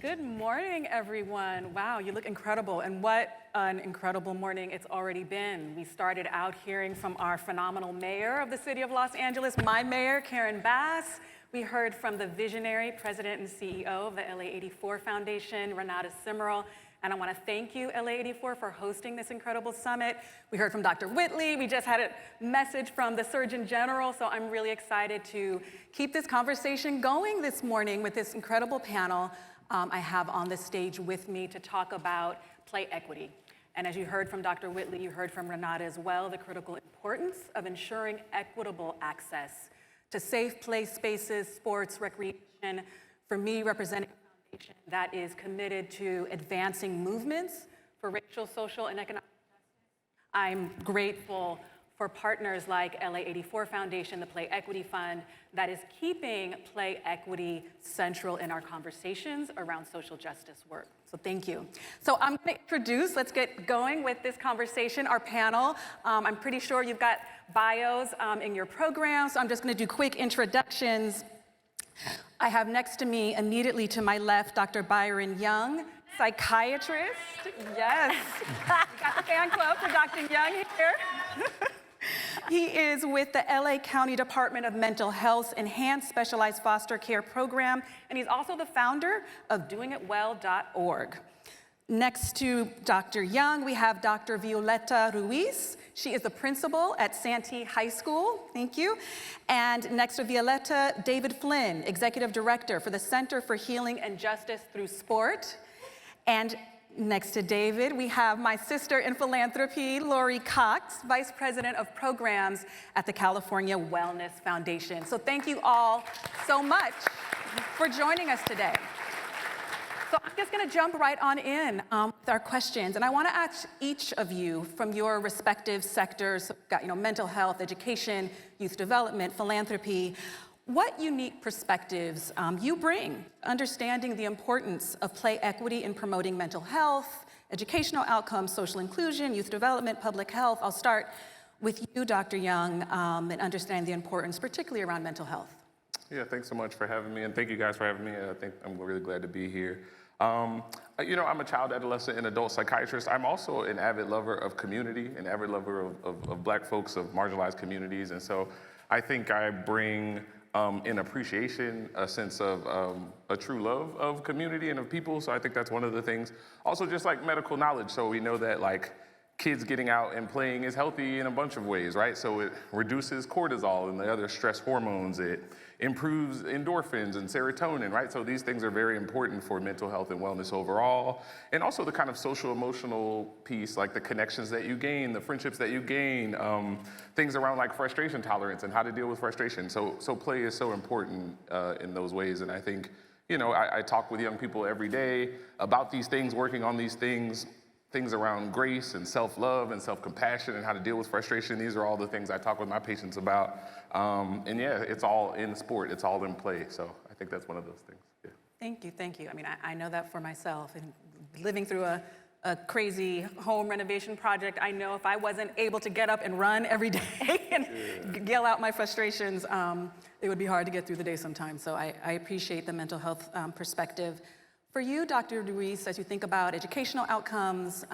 Good morning, everyone. Wow, you look incredible. And what an incredible morning it's already been. We started out hearing from our phenomenal mayor of the city of Los Angeles, my mayor, Karen Bass. We heard from the visionary president and CEO of the LA84 Foundation, Renata Simmerl. And I want to thank you, LA84, for hosting this incredible summit. We heard from Dr. Whitley. We just had a message from the Surgeon General. So I'm really excited to keep this conversation going this morning with this incredible panel I have on the stage with me to talk about play equity. And as you heard from Dr. Whitley, you heard from Renata as well, the critical importance of ensuring equitable access to safe play spaces, sports, recreation. For me, representing a foundation that is committed to advancing movements for racial, social, and economic justice, I'm grateful for partners like LA84 Foundation, the Play Equity Fund, that is keeping play equity central in our conversations around social justice work. So thank you. So I'm going to introduce, let's get going with this conversation, our panel. I'm pretty sure you've got bios in your program, so I'm just going to do quick introductions. I have next to me, immediately to my left, Dr. Byron Young, psychiatrist. Yes, we got the fan club for Dr. Young here. He is with the LA County Department of Mental Health's Enhanced Specialized Foster Care Program, and he's also the founder of doingitwell.org. Next to Dr. Young, we have Dr. Violeta Ruiz. She is the principal at Santee High School. Thank you. And next to Violeta, David Flynn, executive director for the Center for Healing and Justice Through Sport. And next to David, we have my sister in philanthropy, Lori Cox, Vice President of Programs at the California Wellness Foundation. So thank you all so much for joining us today. So I'm just going to jump right on in with our questions. And I want to ask each of you from your respective sectors, mental health, education, youth development, philanthropy, what unique perspectives you bring, understanding the importance of play equity in promoting mental health, educational outcomes, social inclusion, youth development, public health. I'll start with you, Dr. Young, and understand the importance, particularly around mental health. Yeah, thanks so much for having me, and thank you guys for having me. I think I'm really glad to be here. I'm a child, adolescent, and adult psychiatrist. I'm also an avid lover of community, an avid lover of Black folks, of marginalized communities, and so I think I bring in appreciation, a sense of a true love of community and of people. So I think that's one of the things. Also just like medical knowledge. So we know that like kids getting out and playing is healthy in a bunch of ways, right? So it reduces cortisol and the other stress hormones. It improves endorphins and serotonin, right? So these things are very important for mental health and wellness overall. And also the kind of social emotional piece, like the connections that you gain, the friendships that you gain, things around like frustration tolerance and how to deal with frustration. So play is so important in those ways. And I think, I talk with young people every day about these things, working on these things around grace and self-love and self-compassion and how to deal with frustration. These are all the things I talk with my patients about. And yeah, it's all in sport, it's all in play. So I think that's one of those things, yeah. Thank you. I mean, I know that for myself. And living through a crazy home renovation project, I know if I wasn't able to get up and run every day and yell out my frustrations, it would be hard to get through the day sometimes. So I appreciate the mental health perspective. For you, Dr. Ruiz, as you think about educational outcomes,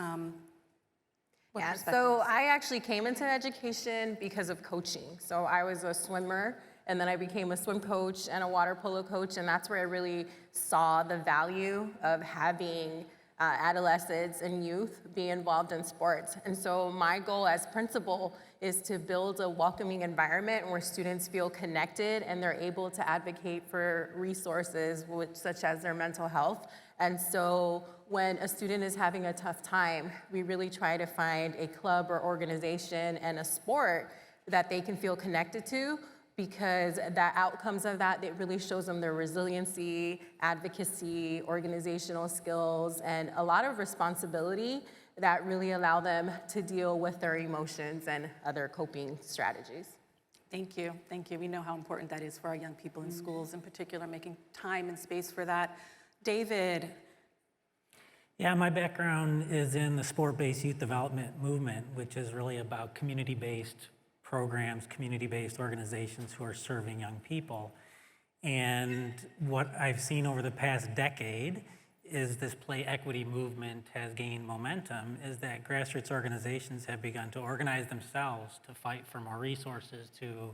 yeah, so I actually came into education because of coaching. So I was a swimmer, and then I became a swim coach and a water polo coach, and that's where I really saw the value of having adolescents and youth be involved in sports. And so my goal as principal is to build a welcoming environment where students feel connected and they're able to advocate for resources such as their mental health. And so when a student is having a tough time, we really try to find a club or organization and a sport that they can feel connected to, because the outcomes of that, it really shows them their resiliency, advocacy, organizational skills, and a lot of responsibility that really allow them to deal with their emotions and other coping strategies. Thank you. We know how important that is for our young people in schools, in particular, making time and space for that. David. Yeah, my background is in the sport-based youth development movement, which is really about community-based programs, community-based organizations who are serving young people. And what I've seen over the past decade is this play equity movement has gained momentum is that grassroots organizations have begun to organize themselves to fight for more resources, to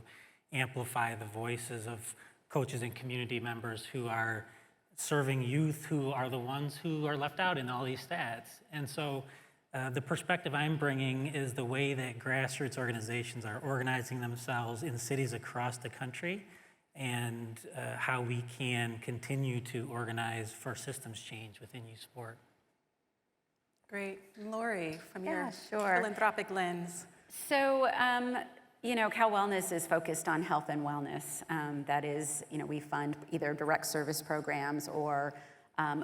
amplify the voices of coaches and community members who are serving youth, who are the ones who are left out in all these stats. And so the perspective I'm bringing is the way that grassroots organizations are organizing themselves in cities across the country, and how we can continue to organize for systems change within youth sport. Great. Lori, from your sure. philanthropic lens. So, you know, Cal Wellness is focused on health and wellness. That is, you know, we fund either direct service programs or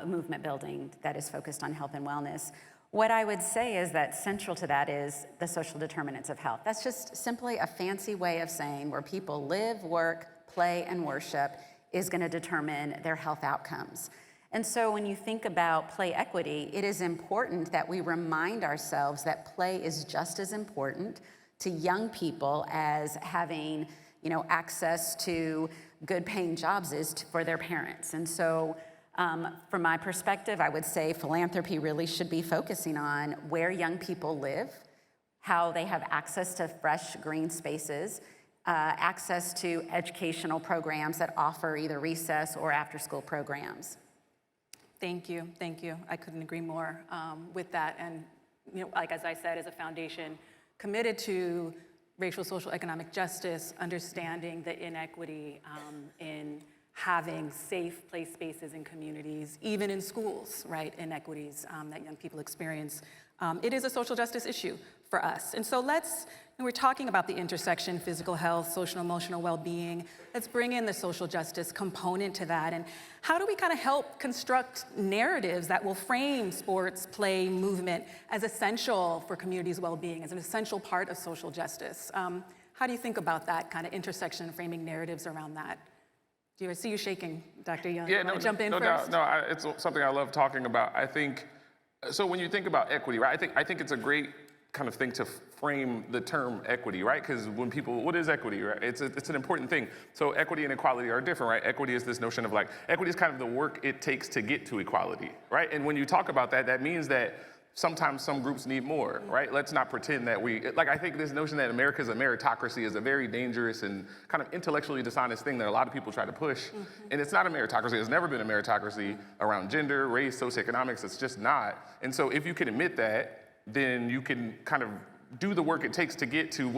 movement building that is focused on health and wellness. What I would say is that central to that is the social determinants of health. That's just simply a fancy way of saying where people live, work, play, and worship is going to determine their health outcomes. And so when you think about play equity, it is important that we remind ourselves that play is just as important to young people as having, you know, access to good paying jobs is for their parents. And so from my perspective, I would say philanthropy really should be focusing on where young people live, how they have access to fresh green spaces, access to educational programs that offer either recess or after-school programs. Thank you, thank you. I couldn't agree more with that. And, you know, like as I said, as a foundation committed to racial, social, economic justice, understanding the inequity in having safe play spaces in communities, even in schools, right, inequities that young people experience. It is a social justice issue for us. And so we're talking about the intersection, physical health, social and emotional well-being. Let's bring in the social justice component to that. And how do we kind of help construct narratives that will frame sports, play, movement as essential for communities' well-being, as an essential part of social justice? How do you think about that kind of intersection, framing narratives around that? Do you ever see you shaking, Dr. Young? Yeah, no, jump in no first? doubt. No, it's something I love talking about. I think, so when you think about equity, right, I think it's a great kind of thing to frame the term equity, right? Because when people, what is equity, right? It's an important thing. So equity and equality are different, right? Equity is this notion of like, equity is kind of the work it takes to get to equality, right? And when you talk about that, that means that sometimes some groups need more, right? Let's not pretend that I think this notion that America is a meritocracy is a very dangerous and kind of intellectually dishonest thing that a lot of people try to push. And it's not a meritocracy. It's never been a meritocracy around gender, race, socioeconomics. It's just not. And so if you can admit that, then you can kind of do the work it takes to get to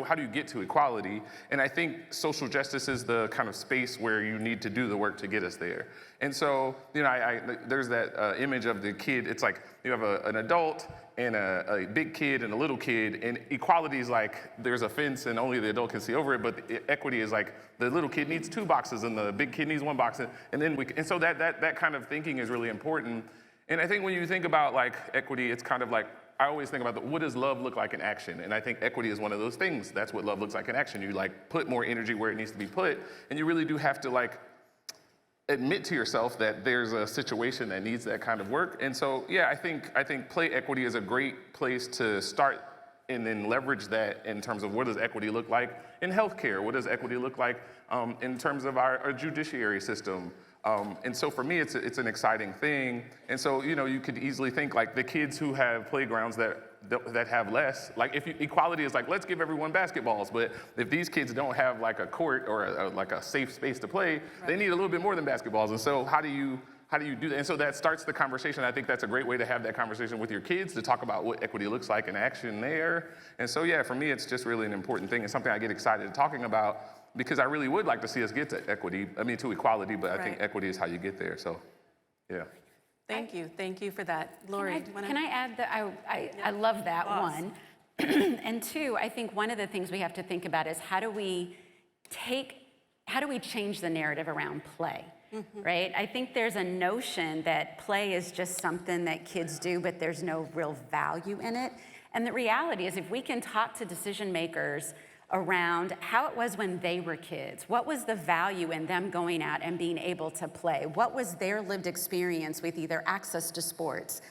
how do you get to equality? And I think social justice is the kind of space where you need to do the work to get us there. And so, you know, there's that image of the kid. It's like you have an adult and a big kid and a little kid, and equality is like there's a fence and only the adult can see over it, but equity is like the little kid needs 2 boxes and the big kid needs 1 box, and so that kind of thinking is really important. And I think when you think about like equity, it's kind of like, I always think about what does love look like in action? And I think equity is one of those things. That's what love looks like in action. You like put more energy where it needs to be put, and you really do have to like admit to yourself that there's a situation that needs that kind of work. And so, yeah, I think play equity is a great place to start and then leverage that in terms of what does equity look like in healthcare? What does equity look like in terms of our judiciary system? And so for me, it's an exciting thing. And so, you know, you could easily think like the kids who have playgrounds that have less, like equality is like, let's give everyone basketballs. But if these kids don't have like a court or like a safe space to play, they need a little bit more than basketballs. And so how do you do that? And so that starts the conversation. I think that's a great way to have that conversation with your kids, to talk about what equity looks like in action there. And so, yeah, for me, it's just really an important thing. It's something I get excited talking about, because I really would like to see us get to to equality, but I think equity is how you get there, so, yeah. Thank you for that. Lori, Can I add that I love that, one. And 2, I think one of the things we have to think about is how do we change the narrative around play, right? I think there's a notion that play is just something that kids do, but there's no real value in it. And the reality is, if we can talk to decision makers around how it was when they were kids, what was the value in them going out and being able to play? What was their lived experience with either access to sports,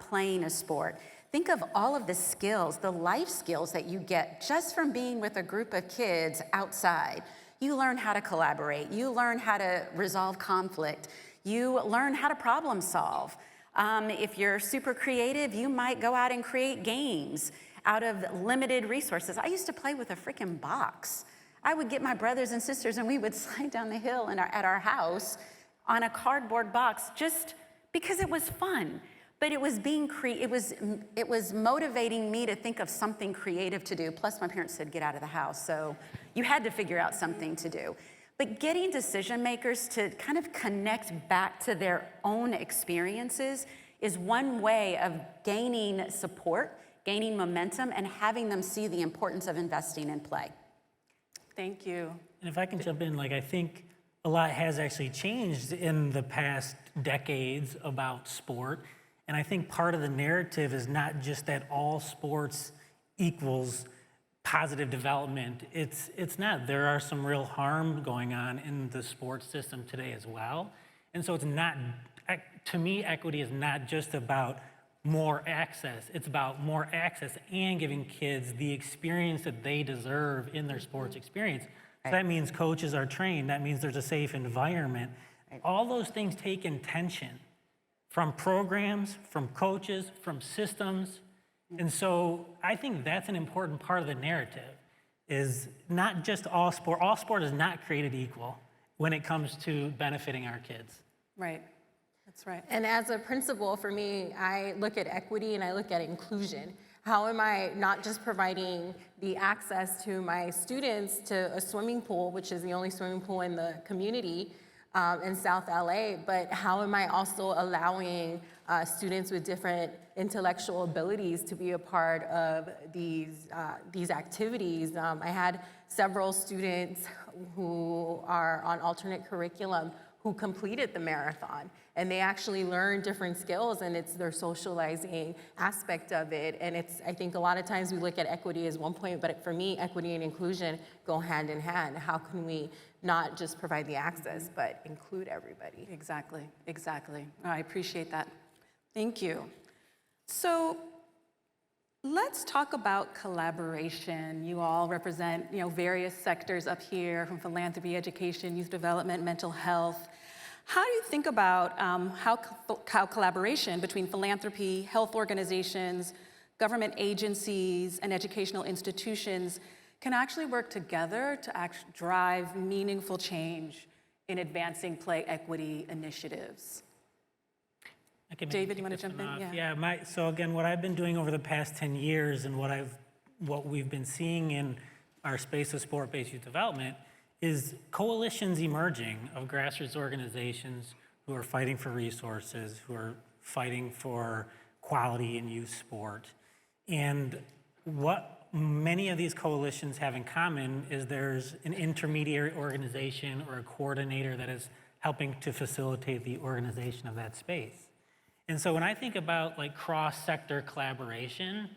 playing a sport? Think of all of the skills, the life skills that you get just from being with a group of kids outside. You learn how to collaborate. You learn how to resolve conflict. You learn how to problem solve. If you're super creative, you might go out and create games out of limited resources. I used to play with a freaking box. I would get my brothers and sisters and we would slide down the hill at our house on a cardboard box just because it was fun. But it was it was motivating me to think of something creative to do. Plus my parents said, get out of the house. So you had to figure out something to do. But getting decision makers to kind of connect back to their own experiences is one way of gaining support, gaining momentum, and having them see the importance of investing in play. Thank you. And if I can jump in, like I think a lot has actually changed in the past decades about sport. And I think part of the narrative is not just that all sports equals positive development. It's not. There are some real harm going on in the sports system today as well. And so it's not, to me, equity is not just about more access. It's about more access and giving kids the experience that they deserve in their sports experience. So that means coaches are trained. That means there's a safe environment. All those things take intention from programs, from coaches, from systems. And so I think that's an important part of the narrative, is not just all sport. All sport is not created equal when it comes to benefiting our kids. Right. That's right. And as a principal, for me, I look at equity and I look at inclusion. How am I not just providing the access to my students to a swimming pool, which is the only swimming pool in the community in South LA, but how am I also allowing students with different intellectual abilities to be a part of these activities? I had several students who are on alternate curriculum who completed the marathon, and they actually learn different skills, and it's their socializing aspect of it. And it's, I think a lot of times we look at equity as one point, but for me, equity and inclusion go hand in hand. How can we not just provide the access, but include everybody? Exactly, exactly. I appreciate that. Thank you. So let's talk about collaboration. You all represent, various sectors up here, from philanthropy, education, youth development, mental health. How do you think about how collaboration between philanthropy, health organizations, government agencies, and educational institutions can actually work together to drive meaningful change in advancing play equity initiatives? David, you want to jump in? Yeah. So again, what I've been doing over the past 10 years and what we've been seeing in our space of sport-based youth development is coalitions emerging of grassroots organizations who are fighting for resources, who are fighting for quality in youth sport. And what many of these coalitions have in common is there's an intermediary organization or a coordinator that is helping to facilitate the organization of that space. And so when I think about like cross-sector collaboration,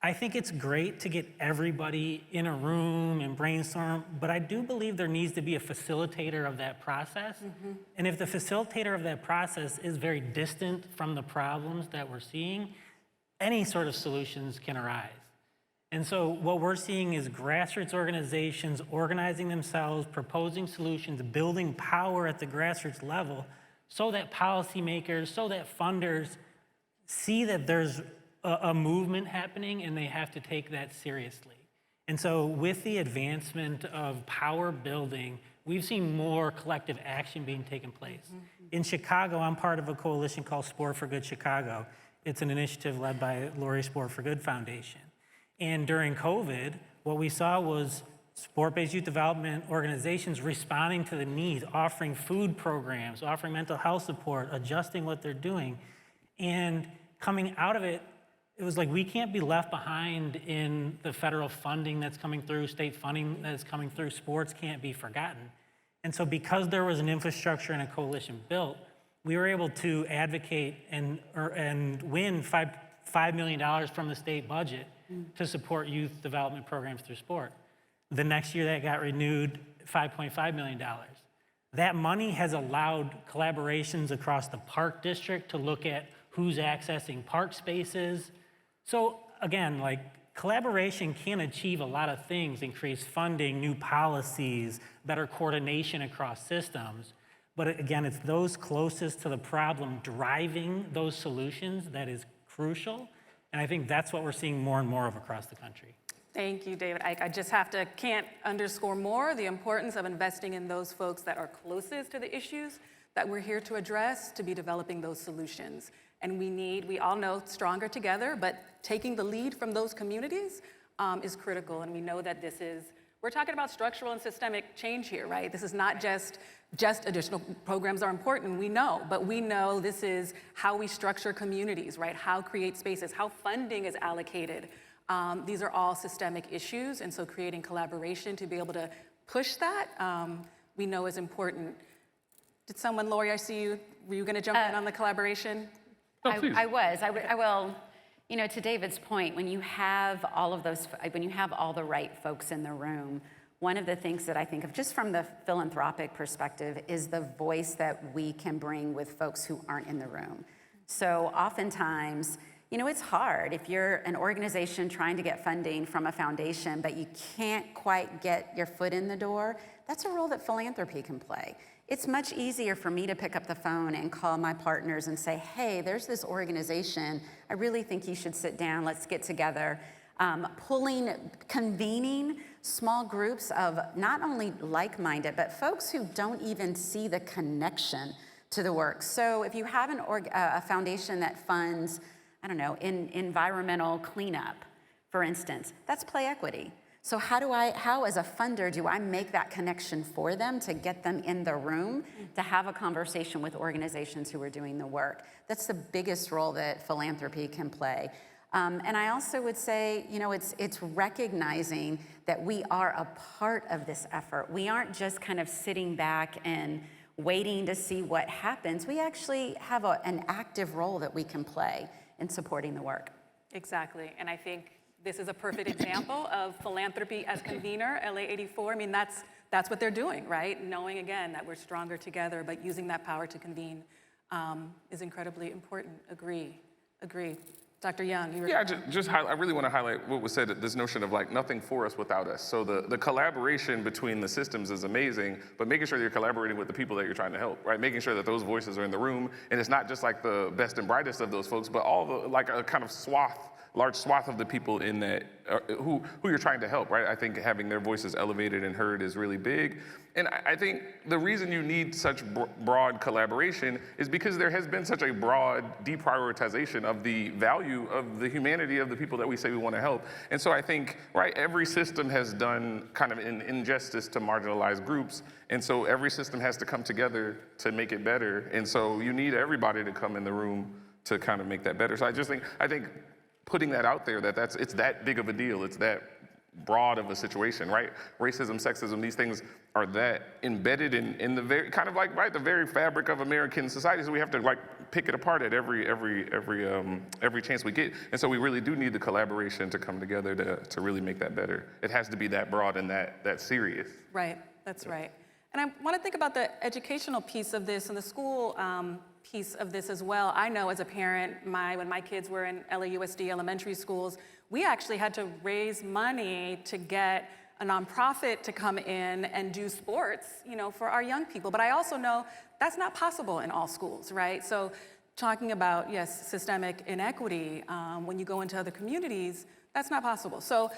I think it's great to get everybody in a room and brainstorm, but I do believe there needs to be a facilitator of that process. Mm-hmm. And if the facilitator of that process is very distant from the problems that we're seeing, any sort of solutions can arise. And so what we're seeing is grassroots organizations organizing themselves, proposing solutions, building power at the grassroots level so that policymakers, so that funders see that there's a movement happening and they have to take that seriously. And so with the advancement of power building, we've seen more collective action being taken place. Mm-hmm. In Chicago, I'm part of a coalition called Sport for Good Chicago. It's an initiative led by Lori Sport for Good Foundation. And during COVID, what we saw was sport-based youth development organizations responding to the needs, offering food programs, offering mental health support, adjusting what they're doing. And coming out of it, it was like, we can't be left behind in the federal funding that's coming through, state funding that's coming through. Sports can't be forgotten. And so because there was an infrastructure and a coalition built, we were able to advocate and win $5 million from the state budget to support youth development programs through sport. The next year that got renewed, $5.5 million. That money has allowed collaborations across the park district to look at who's accessing park spaces. So again, like, collaboration can achieve a lot of things, increase funding, new policies, better coordination across systems. But again, it's those closest to the problem driving those solutions that is crucial. And I think that's what we're seeing more and more of across the country. Thank you, David. I just can't underscore more the importance of investing in those folks that are closest to the issues that we're here to address, to be developing those solutions. And we all know stronger together, but taking the lead from those communities is critical. And we know that we're talking about structural and systemic change here, right? This is not just additional programs are important, we know, but we know this is how we structure communities, right? How create spaces, how funding is allocated. These are all systemic issues, and so creating collaboration to be able to push that, we know is important. Did someone, Lori, I see you, were you gonna jump in on the collaboration? No, please. I will, to David's point, when you have all the right folks in the room, one of the things that I think of just from the philanthropic perspective is the voice that we can bring with folks who aren't in the room. So oftentimes, it's hard if you're an organization trying to get funding from a foundation, but you can't quite get your foot in the door. That's a role that philanthropy can play. It's much easier for me to pick up the phone and call my partners and say, hey, there's this organization. I really think you should sit down. Let's get together. Convening small groups of not only like-minded, but folks who don't even see the connection to the work. So if you have a foundation that funds, environmental cleanup, for instance, that's play equity. So how as a funder do I make that connection for them to get them in the room to have a conversation with organizations who are doing the work? That's the biggest role that philanthropy can play. And I also would say, it's recognizing that we are a part of this effort. We aren't just kind of sitting back and waiting to see what happens. We actually have an active role that we can play in supporting the work. Exactly, and I think this is a perfect example of philanthropy as convener, LA84. I mean, that's what they're doing, right? Knowing, again, that we're stronger together, but using that power to convene is incredibly important. Agree. Dr. Young, you were... Yeah, I really want to highlight what was said, this notion of nothing for us without us. So the collaboration between the systems is amazing, but making sure that you're collaborating with the people that you're trying to help, right? Making sure that those voices are in the room, and it's not just the best and brightest of those folks, but all the, a kind of large swath of the people in that, who you're trying to help, right? I think having their voices elevated and heard is really big. And I think the reason you need such broad collaboration is because there has been such a broad deprioritization of the value of the humanity of the people that we say we want to help. And so I think, right, every system has done kind of an injustice to marginalized groups. And so every system has to come together to make it better. And so you need everybody to come in the room to kind of make that better. So I think putting that out there, it's that big of a deal, it's that broad of a situation, right? Racism, sexism, these things are that embedded in the very, kind of the very fabric of American society, so we have to pick it apart at every chance we get. And so we really do need the collaboration to come together to really make that better. It has to be that broad and that serious. Right, that's right. And I want to think about the educational piece of this and the school piece of this as well. I know as a parent, when my kids were in LAUSD elementary schools, we actually had to raise money to get a nonprofit to come in and do sports, for our young people. But I also know that's not possible in all schools, right? So talking about, yes, systemic inequity, when you go into other communities, that's not possible. So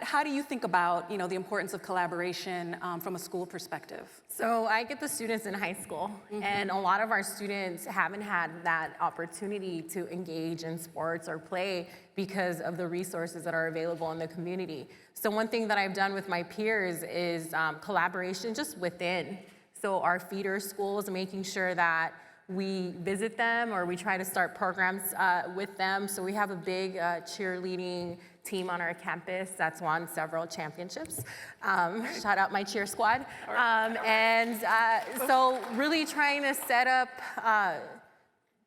how do you think about, the importance of collaboration from a school perspective? So I get the students in high school, and a lot of our students haven't had that opportunity to engage in sports or play because of the resources that are available in the community. So one thing that I've done with my peers is collaboration just within. So our feeder schools, making sure that we visit them or we try to start programs with them. So we have a big cheerleading team on our campus that's won several championships. Shout out my cheer squad. So really trying to set up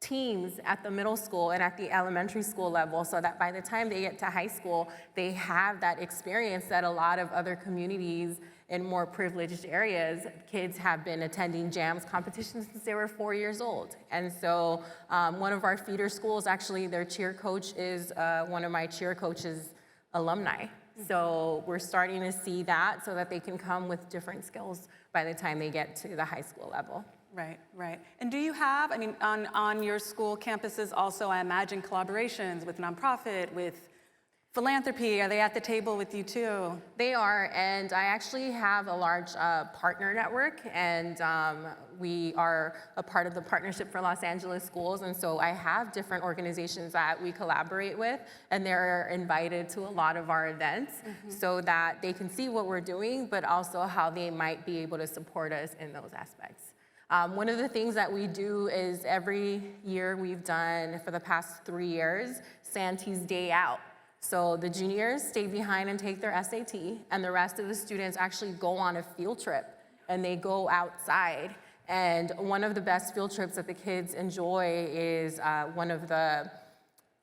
teams at the middle school and at the elementary school level so that by the time they get to high school, they have that experience that a lot of other communities in more privileged areas, kids have been attending jams competitions since they were 4 years old. And so one of our feeder schools, actually their cheer coach is one of my cheer coach's alumni. So we're starting to see that so that they can come with different skills by the time they get to the high school level. Right, right. And do you have, I mean, on your school campuses also, I imagine collaborations with nonprofit, with philanthropy, are they at the table with you too? They are, and I actually have a large partner network, and we are a part of the Partnership for Los Angeles Schools, and so I have different organizations that we collaborate with, and they're invited to a lot of our events so that they can see what we're doing, but also how they might be able to support us in those aspects. One of the things that we do is every year we've done for the past 3 years, Santee's Day Out. So the juniors stay behind and take their SAT, and the rest of the students actually go on a field trip, and they go outside. And one of the best field trips that the kids enjoy is one of the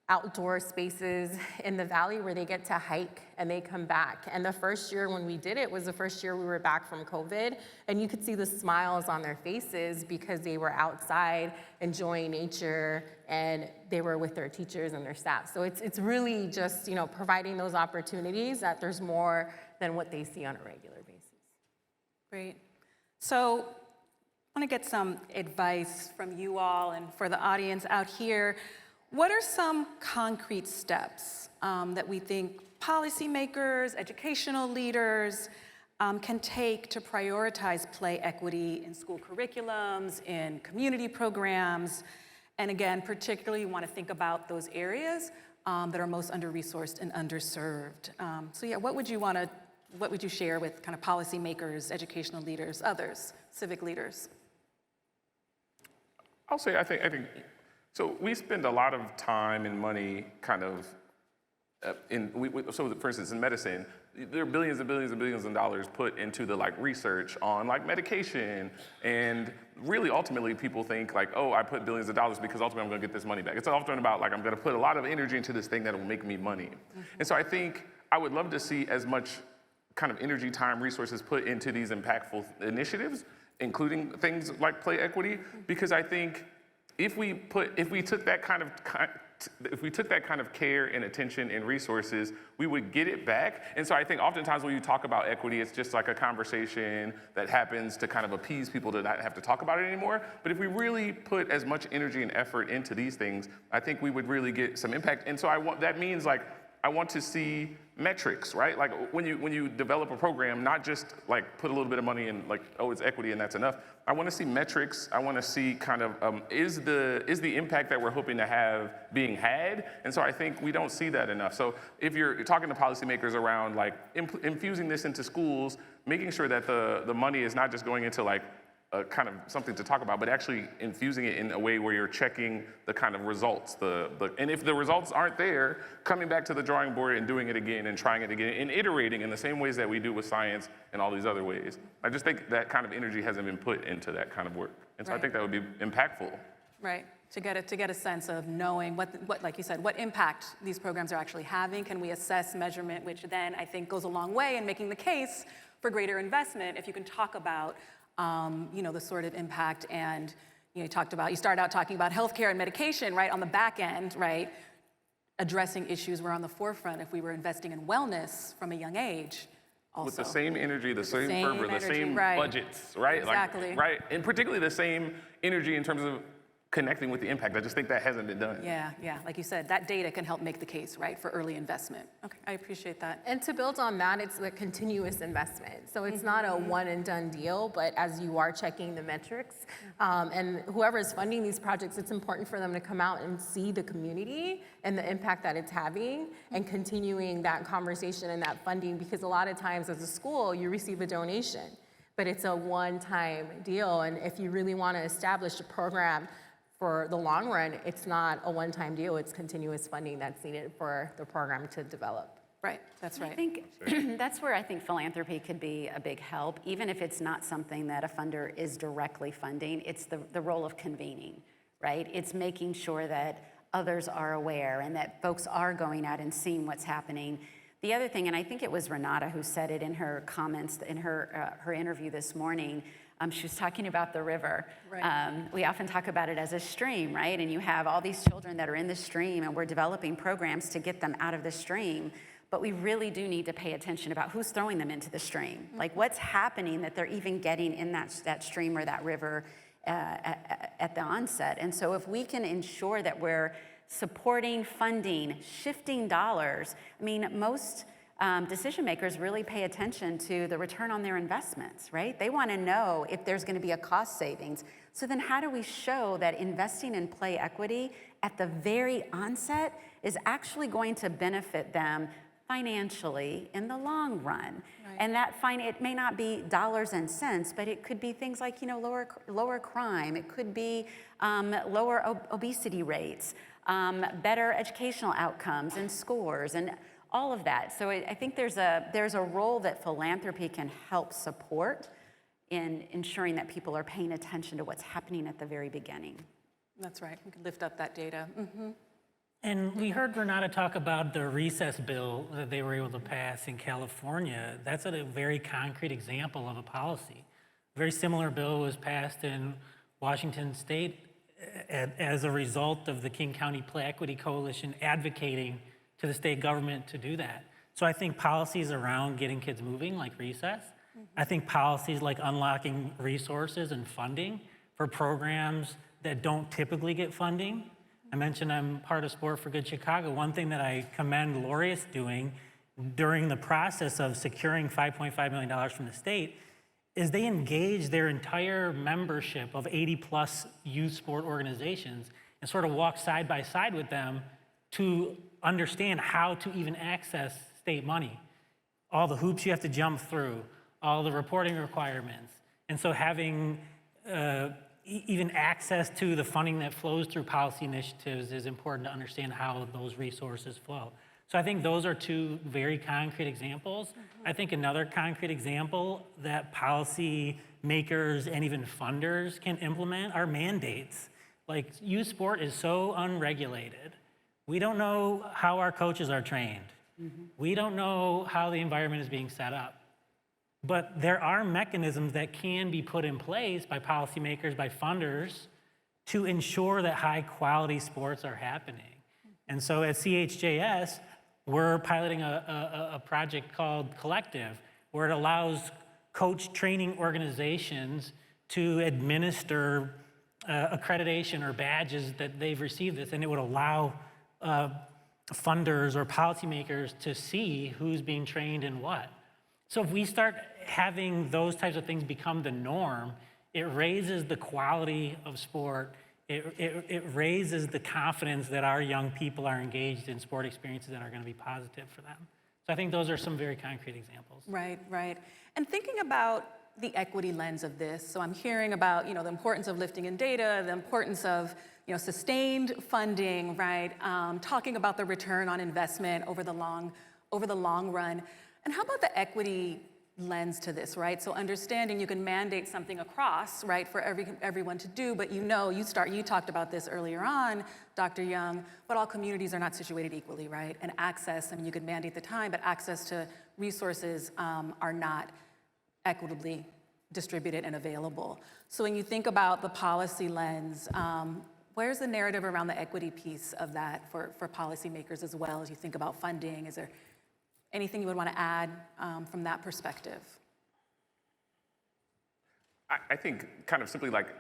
outdoor spaces in the valley where they get to hike and they come back. And the first year when we did it was the first year we were back from COVID, and you could see the smiles on their faces because they were outside enjoying nature and they were with their teachers and their staff. So it's really just, you know, providing those opportunities that there's more than what they see on a regular basis. Great. So I want to get some advice from you all and for the audience out here. What are some concrete steps that we think policymakers, educational leaders can take to prioritize play equity in school curriculums, in community programs, and again, particularly you want to think about those areas that are most under-resourced and underserved. So yeah, what would you share with kind of policymakers, educational leaders, others, civic leaders? I'll say, I think, so we spend a lot of time and money kind of so for instance, in medicine, there are billions and billions and billions of dollars put into the like research on like medication, and really ultimately people think like, oh, I put billions of dollars because ultimately I'm gonna get this money back. It's often about like, I'm gonna put a lot of energy into this thing that will make me money. And so I think I would love to see as much kind of energy, time, resources put into these impactful initiatives, including things like play equity, because I think if we took that kind of care and attention and resources, we would get it back. And so I think oftentimes when you talk about equity, it's just like a conversation that happens to kind of appease people to not have to talk about it anymore. But if we really put as much energy and effort into these things, I think we would really get some impact. And so that means like, I want to see metrics, right? Like when you develop a program, not just like put a little bit of money in like, oh, it's equity and that's enough. I want to see metrics. I want to see kind of, is the impact that we're hoping to have being had? And so I think we don't see that enough. So if you're talking to policymakers around like infusing this into schools, making sure that the money is not just going into like kind of something to talk about, but actually infusing it in a way where you're checking the kind of results. And if the results aren't there, coming back to the drawing board and doing it again and trying it again and iterating in the same ways that we do with science and all these other ways. I just think that kind of energy hasn't been put into that kind of work. And so I think that would be impactful. Right, to get a sense of knowing what, like you said, what impact these programs are actually having. Can we assess measurement, which then I think goes a long way in making the case for greater investment if you can talk about the sort of impact, and you started out talking about healthcare and medication, right, on the back end, right, addressing issues were on the forefront if we were investing in wellness from a young age also. With the same energy, the same fervor, the same right. budgets, right? Exactly. Like, right, and particularly the same energy in terms of connecting with the impact. I just think that hasn't been done. Yeah, like you said, that data can help make the case, right, for early investment. Okay, I appreciate that. And to build on that, it's a continuous investment. So it's not a one and done deal, but as you are checking the metrics, and whoever is funding these projects, it's important for them to come out and see the community and the impact that it's having, and continuing that conversation and that funding, because a lot of times as a school, you receive a donation, but it's a one-time deal. And if you really want to establish a program for the long run, it's not a one-time deal, it's continuous funding that's needed for the program to develop. Right, that's right. I think that's where I think philanthropy could be a big help, even if it's not something that a funder is directly funding. It's the role of convening, right? It's making sure that others are aware and that folks are going out and seeing what's happening. The other thing, and I think it was Renata who said it in her comments in her interview this morning, she was talking about the river. Right. We often talk about it as a stream, right? And you have all these children that are in the stream, and we're developing programs to get them out of the stream. But we really do need to pay attention about who's throwing them into the stream. Like what's happening that they're even getting in that stream or that river, at the onset. And so if we can ensure that we're supporting, funding, shifting dollars, I mean, most decision makers really pay attention to the return on their investments, right? They want to know if there's going to be a cost savings. So then how do we show that investing in play equity at the very onset is actually going to benefit them financially in the long run? Right. And that it may not be dollars and cents, but it could be things like, you know, lower crime. It could be lower obesity rates, better educational outcomes and scores, and all of that. So I think there's a role that philanthropy can help support in ensuring that people are paying attention to what's happening at the very beginning. That's right. We can lift up that data. Mm-hmm. And we heard Renata talk about the recess bill that they were able to pass in California. That's a very concrete example of a policy. A very similar bill was passed in Washington State as a result of the King County Play Equity Coalition advocating to the state government to do that. So I think policies around getting kids moving, like recess, I think policies like unlocking resources and funding for programs that don't typically get funding. I mentioned I'm part of Sport for Good Chicago. One thing that I commend Laureus doing during the process of securing $5.5 million from the state is they engage their entire membership of 80+ youth sport organizations and sort of walk side by side with them to understand how to even access state money. All the hoops you have to jump through, all the reporting requirements. And so having even access to the funding that flows through policy initiatives is important to understand how those resources flow. So I think those are two very concrete examples. Mm-hmm. I think another concrete example that policy makers and even funders can implement are mandates. Like, youth sport is so unregulated. We don't know how our coaches are trained. Mm-hmm. We don't know how the environment is being set up. But there are mechanisms that can be put in place by policymakers, by funders, to ensure that high quality sports are happening. And so at CHJS, we're piloting a project called Collective, where it allows coach training organizations to administer accreditation or badges that they've received this, and it would allow funders or policymakers to see who's being trained in what. So if we start having those types of things become the norm, it raises the quality of sport. It raises the confidence that our young people are engaged in sport experiences that are going to be positive for them. So I think those are some very concrete examples. Right, right. And thinking about the equity lens of this, so I'm hearing about, you know, the importance of lifting in data, the importance of, you know, sustained funding, right? Talking about the return on investment over the long run. And how about the equity lens to this, right? So understanding you can mandate something across, right, for everyone to do, but you know, you talked about this earlier on, Dr. Young, but all communities are not situated equally, right? And access, I mean, you could mandate the time, but access to resources are not equitably distributed and available. So when you think about the policy lens, where's the narrative around the equity piece of that for policymakers as well as you think about funding? Is there anything you would want to add from that perspective? I think kind of simply like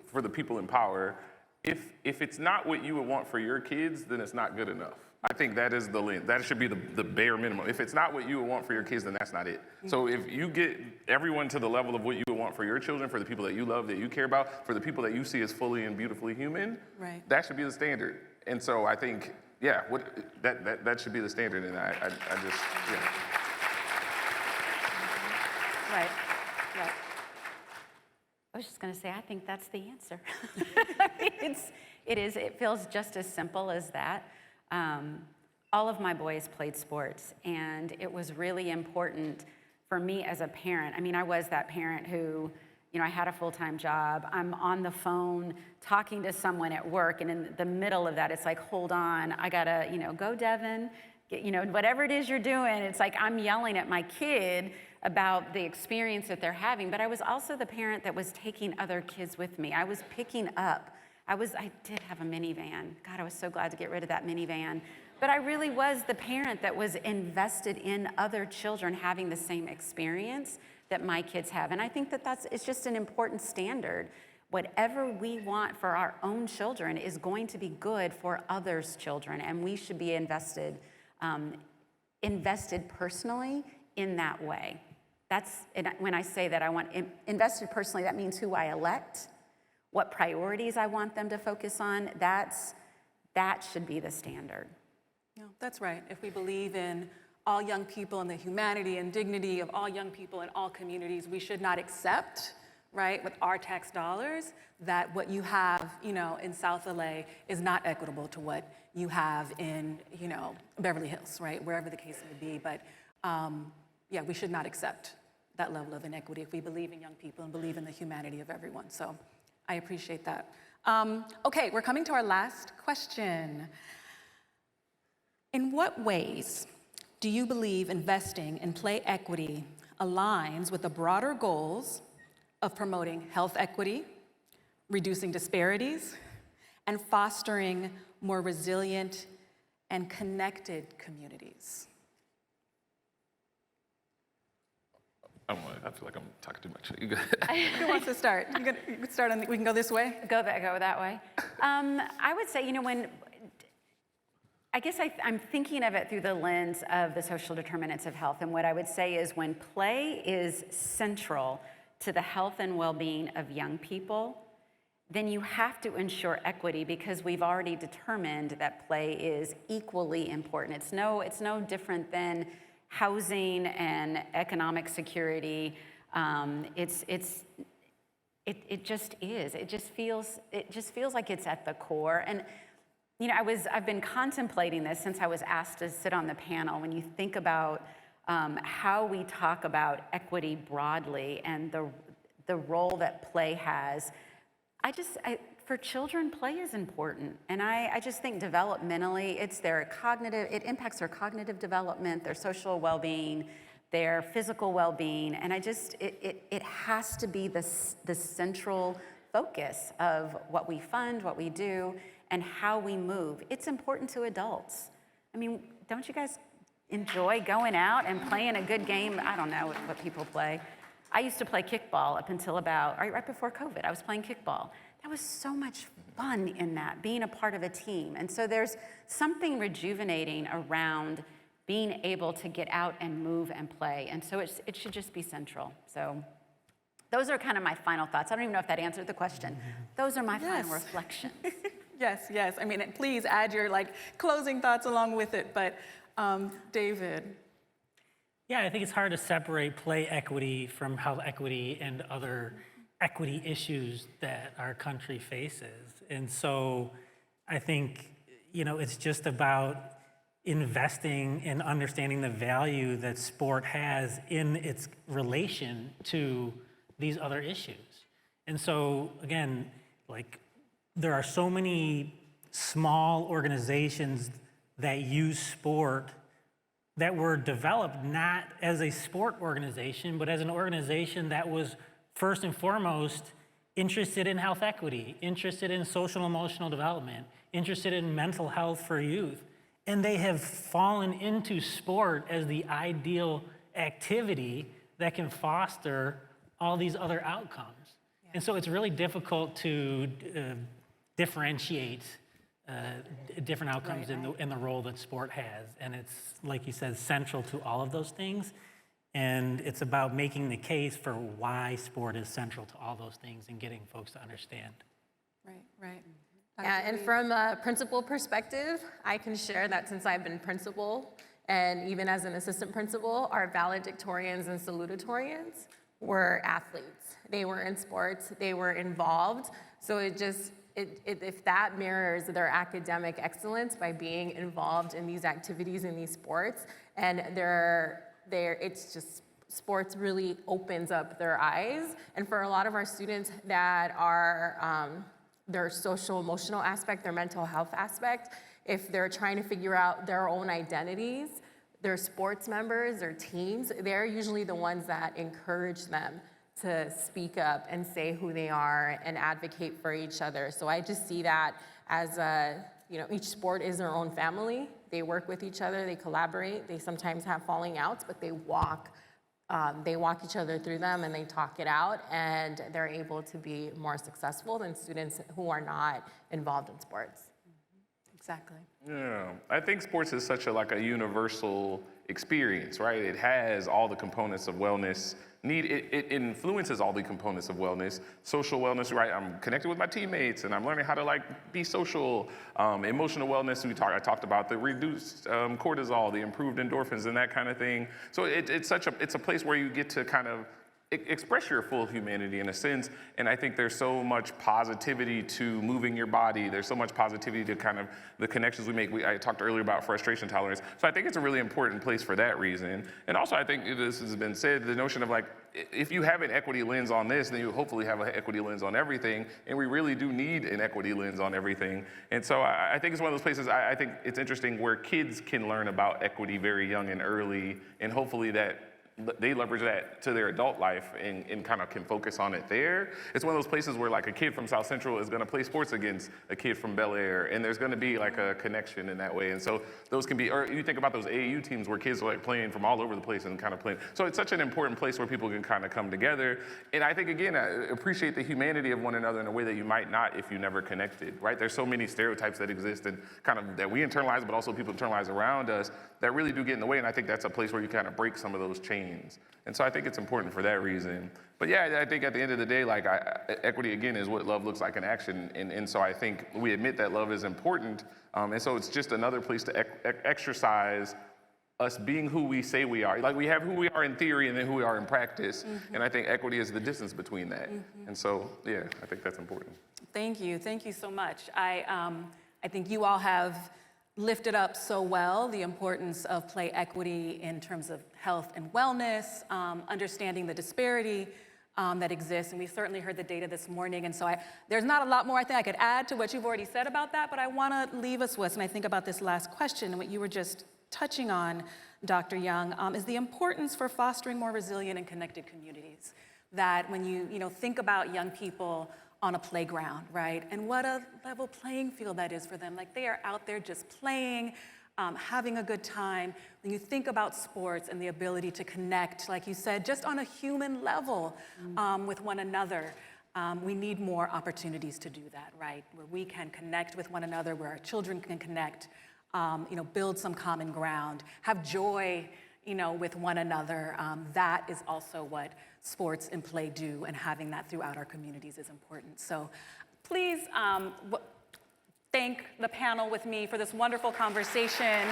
for the people in power, if it's not what you would want for your kids, then it's not good enough. I think that is that should be the bare minimum. If it's not what you would want for your kids, then that's not it. Mm-hmm. So if you get everyone to the level of what you would want for your children, for the people that you love, that you care about, for the people that you see as fully and beautifully human, right, that should be the standard. And so I think, yeah, that should be the standard, and I just, yeah. Right, right. I was just going to say, I think that's the answer. It feels just as simple as that. All of my boys played sports, and it was really important for me as a parent. I mean, I was that parent who, you know, I had a full-time job. I'm on the phone talking to someone at work, and in the middle of that, it's like, hold on, I gotta, you know, go Devin, you know, whatever it is you're doing. It's like I'm yelling at my kid about the experience that they're having, but I was also the parent that was taking other kids with me. I was picking up. I did have a minivan. God, I was so glad to get rid of that minivan. But I really was the parent that was invested in other children having the same experience that my kids have. And I think that it's just an important standard. whatever we want for our own children is going to be good for others' children, and we should be invested personally in that way. And when I say that I want invested personally, that means who I elect, what priorities I want them to focus on. That should be the standard. Yeah, that's right. If we believe in all young people and the humanity and dignity of all young people in all communities, we should not accept, right, with our tax dollars, that what you have, in South LA is not equitable to what you have in, Beverly Hills, right, wherever the case may be. But yeah, we should not accept that level of inequity if we believe in young people and believe in the humanity of everyone. So I appreciate that. Okay, we're coming to our last question. In what ways do you believe investing in play equity aligns with the broader goals of promoting health equity, reducing disparities, and fostering more resilient and connected communities? I feel like I'm talking too much. Who wants to start? You can start we can go this way? Go that way. I would say, I'm thinking of it through the lens of the social determinants of health. And what I would say is when play is central to the health and well-being of young people, then you have to ensure equity because we've already determined that play is equally important. It's no different than housing and economic security. It just is. It just feels like it's at the core. And I've been contemplating this since I was asked to sit on the panel. When you think about how we talk about equity broadly and the role that play has, for children, play is important. And I just think developmentally, it impacts their cognitive development, their social well-being, their physical well-being. And it has to be the central focus of what we fund, what we do, and how we move. It's important to adults. I mean, don't you guys enjoy going out and playing a good game? I don't know what people play. I used to play kickball up until about, right before COVID, I was playing kickball. That was so much fun in that, being a part of a team. And so there's something rejuvenating around being able to get out and move and play. And so it should just be central. So those are kind of my final thoughts. I don't even know if that answered the question. Those are my final reflections. Yes. I mean, please add your closing thoughts along with it. But David. Yeah, I think it's hard to separate play equity from health equity and other equity issues that our country faces. And so I think, it's just about investing and understanding the value that sport has in its relation to these other issues. And so, again, there are so many small organizations that use sport that were developed not as a sport organization, but as an organization that was first and foremost interested in health equity, interested in social emotional development, interested in mental health for youth. And they have fallen into sport as the ideal activity that can foster all these other outcomes. Yeah. And so it's really difficult to differentiate different outcomes in the role that sport has. And it's, like you said, central to all of those things. And it's about making the case for why sport is central to all those things and getting folks to understand. Right. Yeah, and from a principal perspective, I can share that since I've been principal, and even as an assistant principal, our valedictorians and salutatorians were athletes. They were in sports, they were involved. So if that mirrors their academic excellence by being involved in these activities, in these sports, and it's just, sports really opens up their eyes. And for a lot of our students that are, their social emotional aspect, their mental health aspect, if they're trying to figure out their own identities, their sports members, their teams, they're usually the ones that encourage them to speak up and say who they are and advocate for each other. So I just see that as each sport is their own family. They work with each other, they collaborate, they sometimes have falling outs, but they walk they walk each other through them and they talk it out, and they're able to be more successful than students who are not involved in sports. Exactly. Yeah, I think sports is such a universal experience, right? It has all the components of wellness. It influences all the components of wellness. Social wellness, right? I'm connected with my teammates and I'm learning how to be social. Emotional wellness, I talked about the reduced cortisol, the improved endorphins and that kind of thing. So it's a place where you get to kind of express your full humanity in a sense, and I think there's so much positivity to moving your body. There's so much positivity to kind of the connections we make. I talked earlier about frustration tolerance, so I think it's a really important place for that reason. And also, I think this has been said, the notion of if you have an equity lens on this, then you hopefully have an equity lens on everything, and we really do need an equity lens on everything. And so I think it's one of those places, I think it's interesting where kids can learn about equity very young and early, and hopefully that they leverage that to their adult life and kind of can focus on it there. It's one of those places where a kid from South Central is going to play sports against a kid from Bel Air, and there's going to be a connection in that way. And so those can be, or you think about those AAU teams where kids are playing from all over the place and kind of playing. So it's such an important place where people can kind of come together. And I think, again, I appreciate the humanity of one another in a way that you might not if you never connected, right? There's so many stereotypes that exist and kind of that we internalize, but also people internalize around us that really do get in the way. And I think that's a place where you kind of break some of those chains. And so I think it's important for that reason. But yeah, I think at the end of the day, equity, again, is what love looks like in action. And so I think we admit that love is important. And so it's just another place to exercise us being who we say we are. We have who we are in theory and then who we are in practice. Mm-hmm. And I think equity is the distance between that. Mm-hmm. And so, yeah, I think that's important. Thank you so much. I think you all have lifted up so well the importance of play equity in terms of health and wellness, understanding the disparity that exists, and we certainly heard the data this morning, and so there's not a lot more I think I could add to what you've already said about that, but I want to leave us with, and I think about this last question, and what you were just touching on, Dr. Young, is the importance for fostering more resilient and connected communities. That when you think about young people on a playground, right? And what a level playing field that is for them. They are out there just playing, having a good time. When you think about sports and the ability to connect, like you said, just on a human level with one another, we need more opportunities to do that, right? Where we can connect with one another, where our children can connect, build some common ground, have joy, with one another. That is also what sports and play do, and having that throughout our communities is important. So please thank the panel with me for this wonderful conversation.